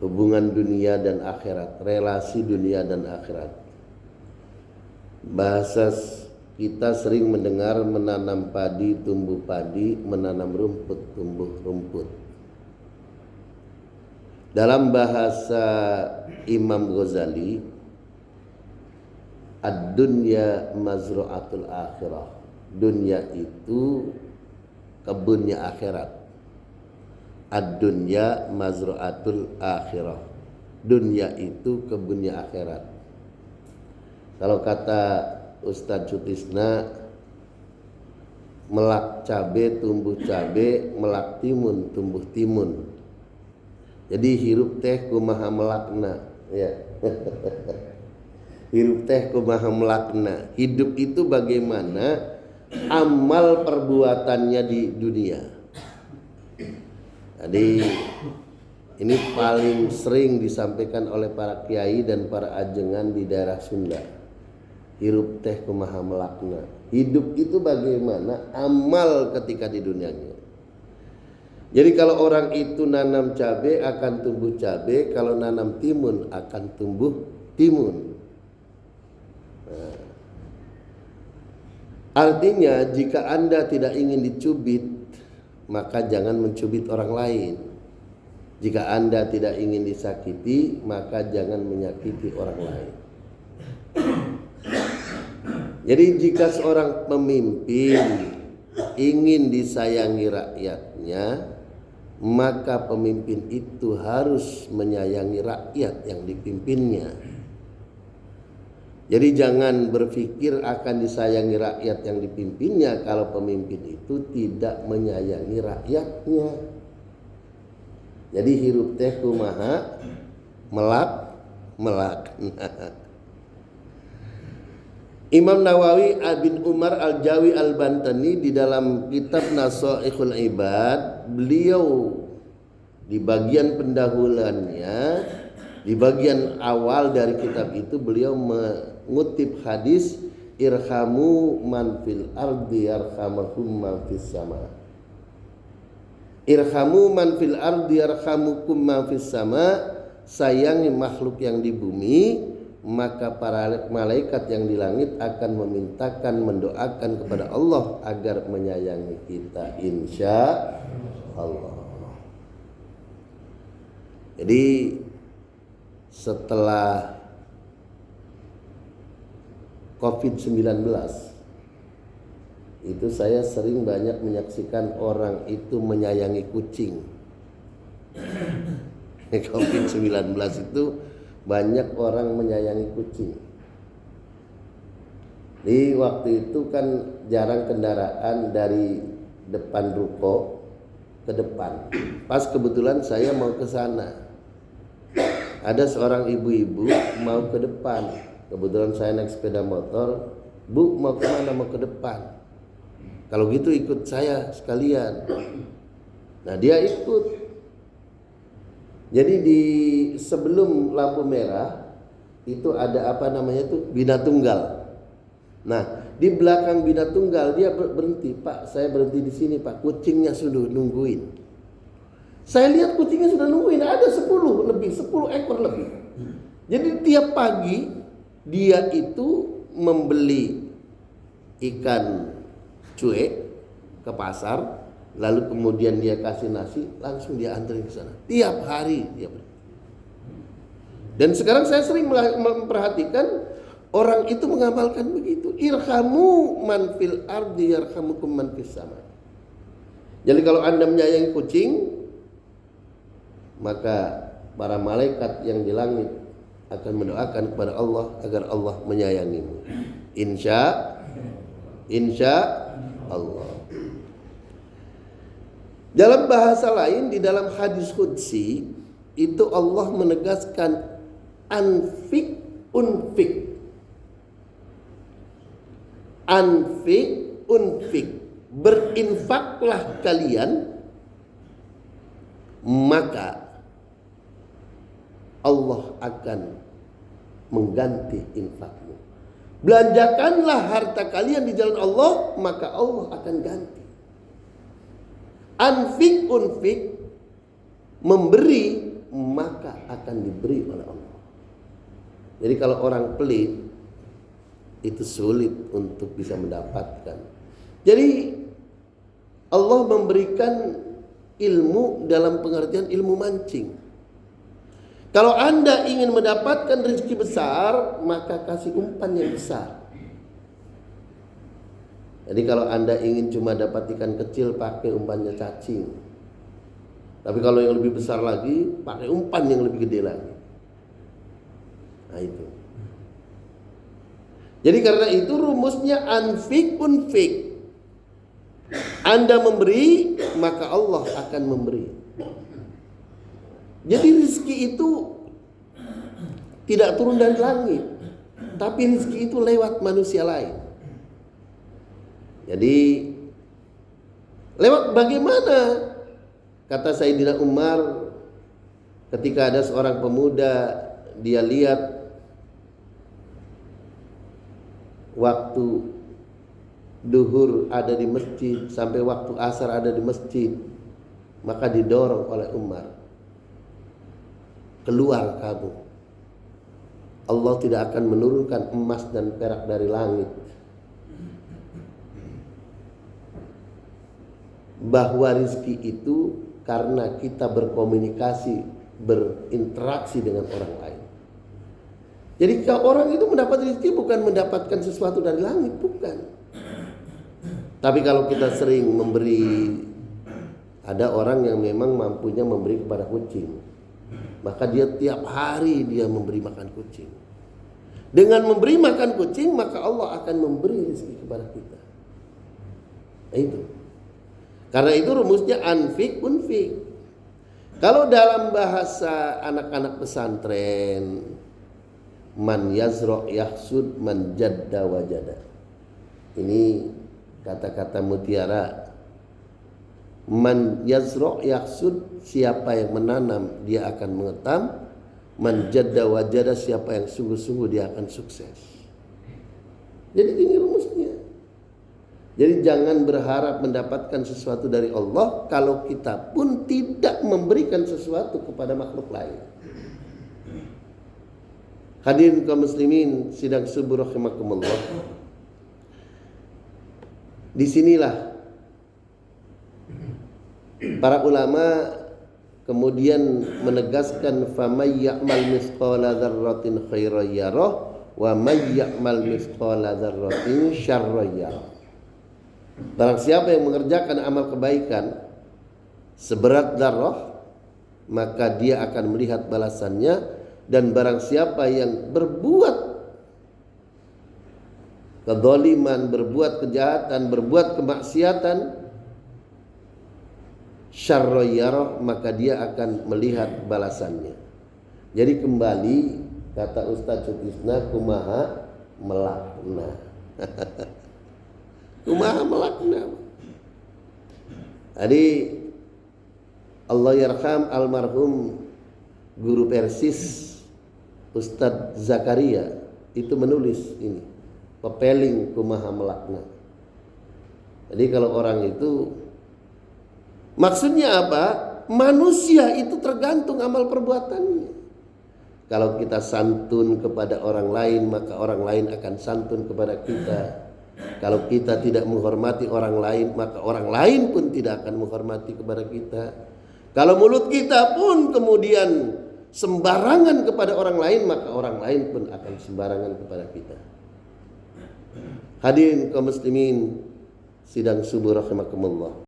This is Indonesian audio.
hubungan dunia dan akhirat, relasi dunia dan akhirat. Bahasa kita sering mendengar menanam padi, tumbuh padi, menanam rumput, tumbuh rumput. Dalam bahasa Imam Ghazali, ad-dunya mazru'atul akhirah. Dunia itu kebunnya akhirat. Ad-dunya mazru'atul akhirah. Dunia itu kebunnya akhirat. Kalau kata Ustadz Sutisna, melak cabe tumbuh cabe, melak timun tumbuh timun. Jadi hirup teh kumaha melakna, ya. Hirup teh kumaha melakna. Hidup itu bagaimana amal perbuatannya di dunia. Jadi ini paling sering disampaikan oleh para kiai dan para ajengan di daerah Sunda. Hirup teh kumaha melakna. Hidup itu bagaimana amal ketika di dunianya. Jadi kalau orang itu nanam cabai akan tumbuh cabai, kalau nanam timun akan tumbuh timun. Nah, artinya jika Anda tidak ingin dicubit, maka jangan mencubit orang lain. Jika Anda tidak ingin disakiti, maka jangan menyakiti orang lain. Jadi jika seorang pemimpin ingin disayangi rakyatnya, maka pemimpin itu harus menyayangi rakyat yang dipimpinnya. Jadi jangan berpikir akan disayangi rakyat yang dipimpinnya kalau pemimpin itu tidak menyayangi rakyatnya. Jadi hirup teh kumaha melak. Imam Nawawi bin Umar Al-Jawi Al-Bantani di dalam kitab Nashaikhul Ibad, beliau di bagian pendahuluannya, di bagian awal dari kitab itu beliau mengutip hadis irhamu man fil ardi yarhamukum man fis sama. Irhamu man fil ardi yarhamukum man fis sama. Sayangi makhluk yang di bumi, maka para malaikat yang di langit akan memintakan, mendoakan kepada Allah agar menyayangi kita, insya Allah. Jadi setelah COVID-19 itu saya sering banyak menyaksikan orang itu menyayangi kucing. COVID-19 itu banyak orang menyayangi kucing. Di waktu itu kan jarang kendaraan dari depan ruko ke depan. Pas kebetulan saya mau ke sana. Ada seorang ibu-ibu mau ke depan. Kebetulan saya naik sepeda motor. Bu, mau kemana? Mau ke depan. Kalau gitu ikut saya sekalian. Nah, dia ikut. Jadi di sebelum lampu merah itu ada apa namanya itu bina tunggal. Nah, di belakang bina tunggal dia berhenti. Pak, saya berhenti di sini, Pak. Kucingnya sudah nungguin. Saya lihat kucingnya sudah nungguin. Ada 10 ekor lebih. Jadi tiap pagi dia itu membeli ikan cuek ke pasar. Lalu kemudian dia kasih nasi, langsung dia anterin ke sana. Tiap hari dia beli. Dan sekarang saya sering memperhatikan orang itu mengamalkan begitu. Irhamu man fil ardi yarhamukum man fis sama. Jadi kalau Anda menyayangi kucing, maka para malaikat yang di langit akan mendoakan kepada Allah agar Allah menyayangimu. Insya Allah. Dalam bahasa lain, di dalam hadis qudsi itu Allah menegaskan anfik unfik. Anfik unfik. Berinfaklah kalian, maka Allah akan mengganti infakmu. Belanjakanlah harta kalian di jalan Allah, maka Allah akan ganti. Anfik unfik, memberi maka akan diberi oleh Allah. Jadi kalau orang pelit itu sulit untuk bisa mendapatkan. Jadi Allah memberikan ilmu dalam pengertian ilmu mancing. Kalau Anda ingin mendapatkan rezeki besar, maka kasih umpan yang besar. Jadi kalau Anda ingin cuma dapat ikan kecil, pakai umpannya cacing. Tapi kalau yang lebih besar lagi, pakai umpan yang lebih gede lagi. Nah itu. Jadi karena itu rumusnya anfik unfik. Anda memberi, maka Allah akan memberi. Jadi rezeki itu tidak turun dari langit, tapi rezeki itu lewat manusia lain. Jadi lewat bagaimana? Kata Sayyidina Umar ketika ada seorang pemuda, dia lihat waktu duhur ada di masjid sampai waktu asar ada di masjid, maka didorong oleh Umar, keluar kamu, Allah tidak akan menurunkan emas dan perak dari langit. Bahwa rizki itu karena kita berkomunikasi, berinteraksi dengan orang lain. Jadi kalau orang itu mendapat rizki bukan mendapatkan sesuatu dari langit, bukan. Tapi kalau kita sering memberi, ada orang yang memang mampunya memberi kepada kucing, maka dia tiap hari dia memberi makan kucing. Dengan memberi makan kucing, maka Allah akan memberi rezeki kepada kita. Nah, itu. Karena itu rumusnya anfik unfik. Kalau dalam bahasa anak-anak pesantren, man yazra yahsud man jadda wajada. Ini kata-kata mutiara. Man yazra yahsud, siapa yang menanam dia akan mengetam. Man jadda wajada, siapa yang sungguh-sungguh dia akan sukses. Jadi ini rumusnya. Jadi jangan berharap mendapatkan sesuatu dari Allah kalau kita pun tidak memberikan sesuatu kepada makhluk lain. Hadirin kaum muslimin sidang subuh rahimakumullah. Disinilah para ulama kemudian menegaskan famay ya'mal mithqala dzarratin khairan yarah wa may ya'mal mithqala dzarratin syarran yarah. Barang siapa yang mengerjakan amal kebaikan seberat dzarrah, maka dia akan melihat balasannya. Dan barang siapa yang berbuat kedzaliman, berbuat kejahatan, berbuat kemaksiatan, syarra yarah, maka dia akan melihat balasannya. Jadi kembali kata Ustaz Sutisna, kumaha melakna. Kumaha melakna. Jadi Allah yarham almarhum guru Persis Ustadz Zakaria itu menulis ini, pepeling kumaha melakna. Jadi kalau orang itu maksudnya apa? Manusia itu tergantung amal perbuatannya. Kalau kita santun kepada orang lain, maka orang lain akan santun kepada kita. Kalau kita tidak menghormati orang lain, maka orang lain pun tidak akan menghormati kepada kita. Kalau mulut kita pun kemudian sembarangan kepada orang lain, maka orang lain pun akan sembarangan kepada kita. Hadirin kaum muslimin sidang subuh rahimakumullah.